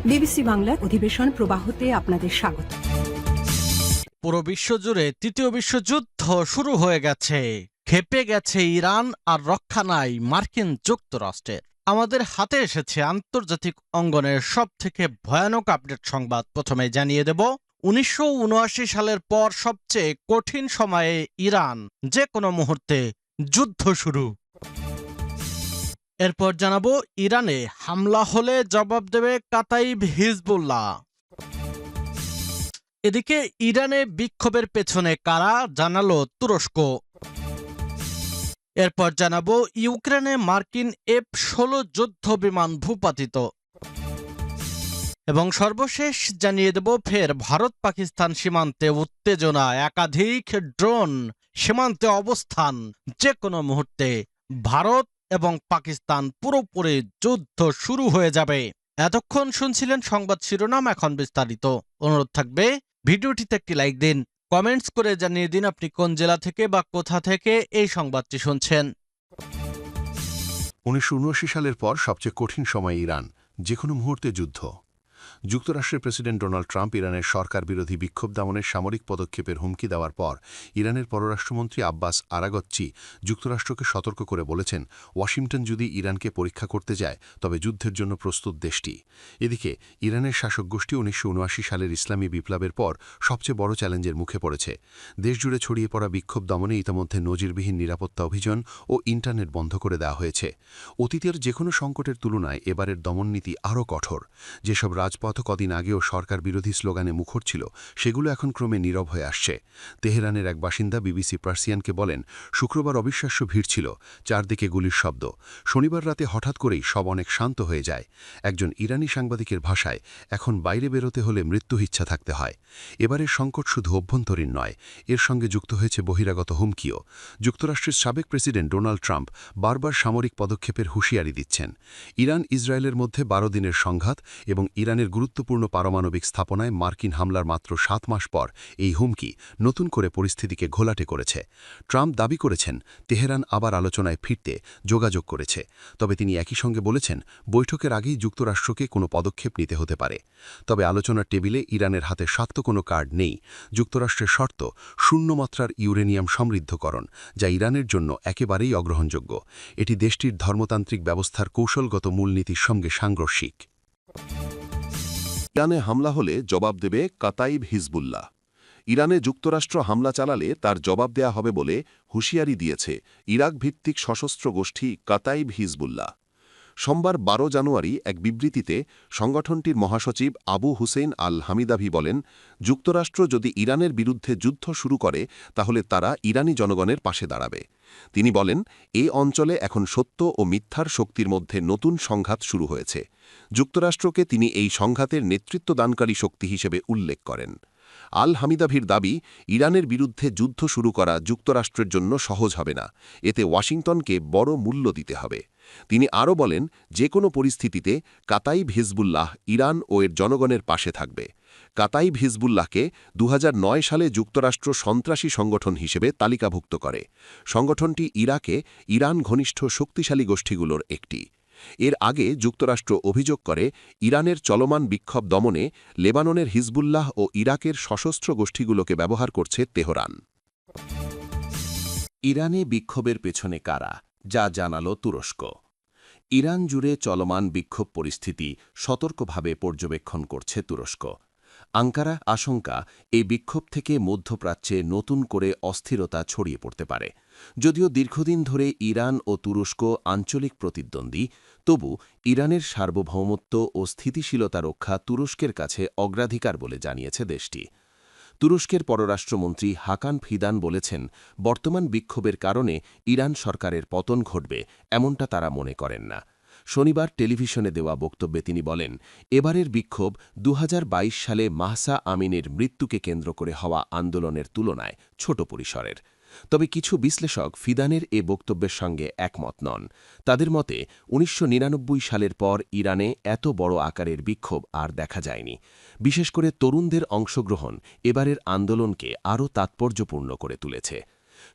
BBC বাংলার অধিবেশন প্রবাহতে আপনাদের স্বাগত। পুরো বিশ্বজুড়ে তৃতীয় বিশ্বযুদ্ধ শুরু হয়ে গেছে। ক্ষেপে গেছে ইরান, আর রক্ষা নাই মার্কিন যুক্তরাষ্ট্রের। আমাদের হাতে এসেছে আন্তর্জাতিক অঙ্গনের সবথেকে ভয়ানক আপডেট সংবাদ। প্রথমে জানিয়ে দেব, 1979 সালের পর সবচেয়ে কঠিন সময়ে ইরান, যে কোনো মুহূর্তে যুদ্ধ শুরু। এরপর জানাবো, ইরানে হামলা হলে জবাব দেবে কাতাইব হিজবুল্লাহ। এদিকে ইরানে বিক্ষোভের পেছনে কারা, জানালো তুরস্ক। এরপর জানাবো, ইউক্রেনে মার্কিন F-16 যুদ্ধ বিমান ভূপাতিত। এবং সর্বশেষ জানিয়ে দেব, ফের ভারত পাকিস্তান সীমান্তে উত্তেজনা, একাধিক ড্রোন সীমান্তে অবস্থান। যে কোনো মুহূর্তে ভারত এবং পাকিস্তান পুরোপুরি যুদ্ধ শুরু হয়ে যাবে। এতক্ষণ শুনছিলেন সংবাদ শিরোনাম, এখন বিস্তারিত। অনুরোধ থাকবে, ভিডিওটিতে একটি লাইক দিন, কমেন্টস করে জানিয়ে দিন আপনি কোন জেলা থেকে বা কোথা থেকে এই সংবাদটি শুনছেন। 1979 সালের পর সবচেয়ে কঠিন সময় ইরান, যে কোনো মুহূর্তে যুদ্ধ। যুক্তরাষ্ট্রের প্রেসিডেন্ট ডোনাল্ড ট্রাম্প ইরানের সরকার বিরোধী বিক্ষোভ দমনের সামরিক পদক্ষেপের হুমকি দেওয়ার পর ইরানের পররাষ্ট্রমন্ত্রী আব্বাস আরাগচ্চি যুক্তরাষ্ট্রকে সতর্ক করে বলেছেন, ওয়াশিংটন যদি ইরানকে পরীক্ষা করতে যায় তবে যুদ্ধের জন্য প্রস্তুত দেশটি। এদিকে ইরানের শাসক গোষ্ঠী 1979 সালের ইসলামী বিপ্লবের পর সবচেয়ে বড় চ্যালেঞ্জের মুখে পড়েছে। দেশজুড়ে ছড়িয়ে পড়া বিক্ষোভ দমনে ইতিমধ্যে নজিরবিহীন নিরাপত্তা অভিযান ও ইন্টারনেট বন্ধ করে দেওয়া হয়েছে। অতীতের যে কোনো সংকটের তুলনায় এবারের দমননীতি আরও কঠোর। যেসব রাজপথ কদিন আগেও সরকার বিরোধী স্লোগানে মুখর ছিল, সেগুলো এখন ক্রমে নীরব হয়ে আসছে। তেহরানের এক বাসিন্দা বিবিসি পার্সিয়ানকে বলেন, শুক্রবার অবিশ্বাস্য ভিড় ছিল, চারদিকে গুলির শব্দ। শনিবার রাতে হঠাৎ করেই সব অনেক শান্ত হয়ে যায়। একজন ইরানি সাংবাদিকের ভাষায়, এখন বাইরে বেরোতে হলে মৃত্যু ইচ্ছা থাকতে হয়। এবারের সংকট শুধু অভ্যন্তরীণ নয়, এর সঙ্গে যুক্ত হয়েছে বহিরাগত হুমকিও। যুক্তরাষ্ট্রের সাবেক প্রেসিডেন্ট ডোনাল্ড ট্রাম্প বারবার সামরিক পদক্ষেপের হুঁশিয়ারি দিচ্ছেন। ইরান ইসরায়েলের মধ্যে 12 দিনের সংঘাত এবং ইরানের গুরুত্বপূর্ণ পারমাণবিক স্থাপনায় মার্কিন হামলার মাত্র 7 মাস পর এই হুমকি নতুন করে পরিস্থিতিকে ঘোলাটে করেছে। ট্রাম্প দাবি করেছেন, তেহরান আবার আলোচনায় ফিরতে যোগাযোগ করেছে। তবে তিনি একই সঙ্গে বলেছেন, বৈঠকের আগেই যুক্তরাষ্ট্রকে কোনো পদক্ষেপ নিতে হতে পারে। তবে আলোচনার টেবিলে ইরানের হাতে শক্ত কোনো কার্ড নেই। যুক্তরাষ্ট্রের শর্ত, শূন্যমাত্রার ইউরেনিয়াম সমৃদ্ধকরণ, যা ইরানের জন্য একেবারেই অগ্রহণযোগ্য। এটি দেশটির ধর্মতান্ত্রিক ব্যবস্থার কৌশলগত মূলনীতির সঙ্গে সাংঘর্ষিক। ইরানে হামলা হলে জবাব দেবে কাতাইব হিজবুল্লাহ। ইরানে যুক্তরাষ্ট্র হামলা চালালে তার জবাব দেয়া হবে বলে হুঁশিয়ারি দিয়েছে ইরাক ভিত্তিক সশস্ত্র গোষ্ঠী কাতাইব হিজবুল্লাহ। সোমবার 12 জানুয়ারি এক বিবৃতিতে সংগঠনটির মহাসচিব আবু হুসেইন আল হামিদাভি বলেন, যুক্তরাষ্ট্র যদি ইরানের বিরুদ্ধে যুদ্ধ শুরু করে তাহলে তারা ইরানি জনগণের পাশে দাঁড়াবে। তিনি বলেন, এই অঞ্চলে এখন সত্য ও মিথ্যার শক্তির মধ্যে নতুন সংঘাত শুরু হয়েছে। যুক্তরাষ্ট্রকে তিনি এই সংঘাতের নেতৃত্বদানকারী শক্তি হিসেবে উল্লেখ করেন। আল হামিদাভির দাবি, ইরানের বিরুদ্ধে যুদ্ধ শুরু করা যুক্তরাষ্ট্রের জন্য সহজ হবে না, এতে ওয়াশিংটনকে বড় মূল্য দিতে হবে। তিনি আরও বলেন, যে কোনো পরিস্থিতিতে কাতাইব হিজবুল্লাহ ইরান ও এর জনগণের পাশে থাকবে। কাতাইব হিজবুল্লাহকে 2009 সালে যুক্তরাষ্ট্র সন্ত্রাসী সংগঠন হিসেবে তালিকাভুক্ত করে। সংগঠনটি ইরাকে ইরান ঘনিষ্ঠ শক্তিশালী গোষ্ঠীগুলোর একটি। এর আগে যুক্তরাষ্ট্র অভিযোগ করে, ইরানের চলমান বিক্ষোভ দমনে লেবাননের হিজবুল্লাহ ও ইরাকের সশস্ত্র গোষ্ঠীগুলোকে ব্যবহার করছে তেহরান। ইরানে বিক্ষোভের পেছনে কারা, যা জানালো তুরস্ক। ইরান জুড়ে চলমান বিক্ষোভ পরিস্থিতি সতর্কভাবে পর্যবেক্ষণ করছে তুরস্ক। আঙ্কারা আশঙ্কা, এই বিক্ষোভ থেকে মধ্যপ্রাচ্যে নতুন করে অস্থিরতা ছড়িয়ে পড়তে পারে। যদিও দীর্ঘদিন ধরে ইরান ও তুরস্ক আঞ্চলিক প্রতিদ্বন্দ্বী, তবু ইরানের সার্বভৌমত্ব ও স্থিতিশীলতা রক্ষা তুরস্কের কাছে অগ্রাধিকার বলে জানিয়েছে দেশটি। তুরস্কের পররাষ্ট্রমন্ত্রী হাকান ফিদান বলেছেন, বর্তমান বিক্ষোভের কারণে ইরান সরকারের পতন ঘটবে এমনটা তারা মনে করেন না। শনিবার টেলিভিশনে দেওয়া বক্তব্যে তিনি বলেন, এবারের বিক্ষোভ 2022 সালে মাহসা আমিনের মৃত্যুকে কেন্দ্র করে হওয়া আন্দোলনের তুলনায় ছোট পরিসরের। তবে কিছু বিশ্লেষক ফিদানের এ বক্তব্যের সঙ্গে একমত নন। তাদের মতে 1999 সালের পর ইরানে এত বড় আকারের বিক্ষোভ আর দেখা যায়নি। বিশেষ করে তরুণদের অংশগ্রহণ এবারের আন্দোলনকে আরও তাৎপর্যপূর্ণ করে তুলেছে।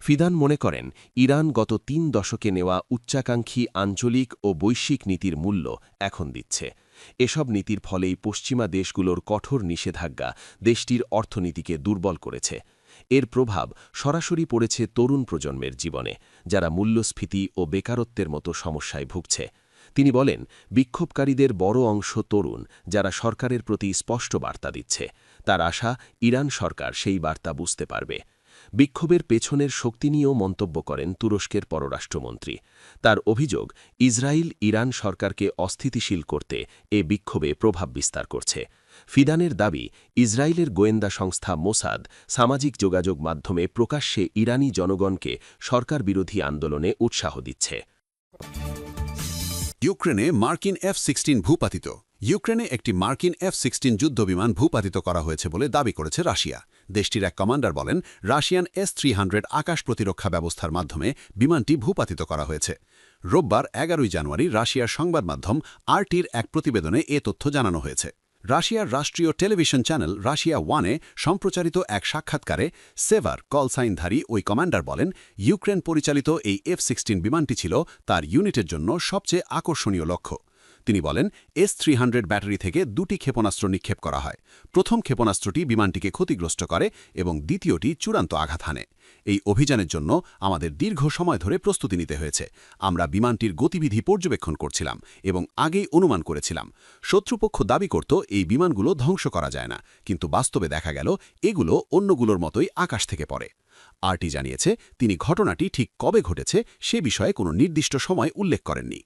ফিদান মনে করেন, ইরান গত 3 দশকে নেওয়া উচ্চাকাঙ্ক্ষী আঞ্চলিক ও বৈশ্বিক নীতির মূল্য এখন দিচ্ছে। এসব নীতির ফলেই পশ্চিমা দেশগুলোর কঠোর নিষেধাজ্ঞা দেশটির অর্থনীতিকে দুর্বল করেছে। এর প্রভাব সরাসরি পড়েছে তরুণ প্রজন্মের জীবনে, যারা মূল্যস্ফীতি ও বেকারত্বের মতো সমস্যায় ভুগছে। তিনি বলেন, বিক্ষোভকারীদের বড় অংশ তরুণ, যারা সরকারের প্রতি স্পষ্ট বার্তা দিচ্ছে। তার আশা, ইরান সরকার সেই বার্তা বুঝতে পারবে। বিক্ষোভের পেছনের শক্তি নিয়েও মন্তব্য করেন তুরস্কের পররাষ্ট্রমন্ত্রী। তার অভিযোগ, ইসরায়েল ইরান সরকারকে অস্থিতিশীল করতে এ বিক্ষোভে প্রভাব বিস্তার করছে। ফিদানের দাবি, ইসরায়েলের গোয়েন্দা সংস্থা মোসাদ সামাজিক যোগাযোগ মাধ্যমে প্রকাশ্যে ইরানি জনগণকে সরকারবিরোধী আন্দোলনে উৎসাহ দিচ্ছে। ইউক্রেনে মার্কিন F-16 ভূপাতিত। ইউক্রেনে একটি মার্কিন F-16 যুদ্ধবিমান ভূপাতিত করা হয়েছে বলে দাবি করেছে রাশিয়া। দেশটির এক কমান্ডার বলেন, রাশিয়ান S-300 আকাশ প্রতিরক্ষা ব্যবস্থার মাধ্যমে বিমানটি ভূপাতিত করা হয়েছে। রোববার 11 জানুয়ারি রাশিয়ার সংবাদ মাধ্যম RT-র এক প্রতিবেদনে এ তথ্য জানানো হয়েছে। রাশিয়ার রাষ্ট্রীয় টেলিভিশন চ্যানেল রাশিয়া 1-এ সম্প্রচারিত এক সাক্ষাৎকারে সেভার কলসাইনধারী ওই কমান্ডার বলেন, ইউক্রেন পরিচালিত এই F-16 বিমানটি ছিল তার ইউনিটের জন্য সবচেয়ে আকর্ষণীয় লক্ষ্য। তিনি বলেন, S-300 ব্যাটারি থেকে 2টি ক্ষেপণাস্ত্র নিক্ষেপ করা হয়। প্রথম ক্ষেপণাস্ত্রটি বিমানটিকে ক্ষতিগ্রস্ত করে এবং দ্বিতীয়টি চূড়ান্ত আঘাত হানে। এই অভিযানের জন্য আমাদের দীর্ঘ সময় ধরে প্রস্তুতি নিতে হয়েছে। আমরা বিমানটির গতিবিধি পর্যবেক্ষণ করছিলাম এবং আগেই অনুমান করেছিলাম। শত্রুপক্ষ দাবি করত এই বিমানগুলো ধ্বংস করা যায় না, কিন্তু বাস্তবে দেখা গেল এগুলো অন্যগুলোর মতোই আকাশ থেকে পড়ে। RT জানিয়েছে, তিনি ঘটনাটি ঠিক কবে ঘটেছে সে বিষয়ে কোনো নির্দিষ্ট সময় উল্লেখ করেননি।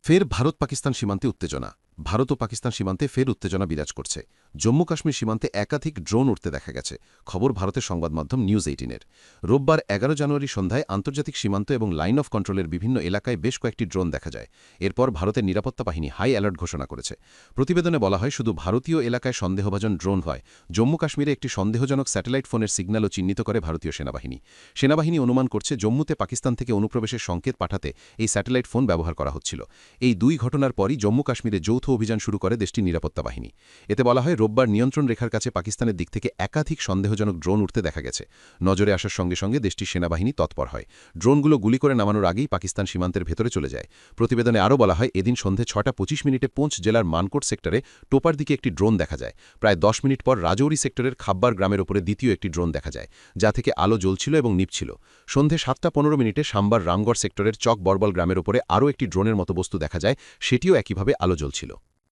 ফের ভারত-পাকিস্তান সীমান্তে উত্তেজনা। ভারত ও পাকিস্তান সীমান্তে ফের উত্তেজনা বিরাজ করছে। জম্মু কাশ্মীর সীমান্তে একাধিক ড্রোন উড়তে দেখা গেছে। খবর ভারতের সংবাদ মাধ্যম নিউজ 18-এর। রোববার 11 জানুয়ারি সন্ধ্যায় আন্তর্জাতিক সীমান্ত এবং লাইন অফ কন্ট্রোলের বিভিন্ন এলাকায় বেশ কয়েকটি ড্রোন দেখা যায়। এরপর ভারতের নিরাপত্তা বাহিনী হাই অ্যালার্ট ঘোষণা করেছে। প্রতিবেদনে বলা হয়, শুধু ভারতীয় এলাকায় সন্দেহভাজন ড্রোন হয়। জম্মু কাশ্মীরে একটি সন্দেহজনক স্যাটেলাইট ফোনের সিগন্যালও চিহ্নিত করে ভারতীয় সেনাবাহিনী। সেনাবাহিনী অনুমান করছে, জম্মুতে পাকিস্তান থেকে অনুপ্রবেশের সংকেত পাঠাতে এই স্যাটেলাইট ফোন ব্যবহার করা হচ্ছিল। এই দুই ঘটনার পরই জম্মু কাশ্মীরে যৌথ অভিযান শুরু করে দেশটির নিরাপত্তা বাহিনী। এতে বলা হয়, রোববার নিয়ন্ত্রণ রেখার কাছে পাকিস্তানের দিক থেকে একাধিক সন্দেহজনক ড্রোন উঠতে দেখা গেছে। নজরে আসার সঙ্গে সঙ্গে দেশটির সেনাবাহিনী তৎপর হয়। ড্রোনগুলো গুলি করে নামানোর আগেই পাকিস্তান সীমান্তের ভেতরে চলে যায়। প্রতিবেদনে আরও বলা হয়, এদিন সন্ধে 6:25 পুঞ্চ জেলার মানকোট সেক্টরে টোপার দিকে একটি ড্রোন দেখা যায়। প্রায় 10 মিনিট পর রাজৌরি সেক্টরের খাব্বার গ্রামের ওপরে দ্বিতীয় একটি ড্রোন দেখা যায়, যা থেকে আলো জ্বলছিল এবং নিভছিল। সন্ধে 7:15 সাম্বার রামগড় সেক্টরের চক বরবল গ্রামের ওপরে আরও একটি ড্রোনের মতো বস্তু দেখা যায়, সেটিও একইভাবে আলো জ্বলছিল।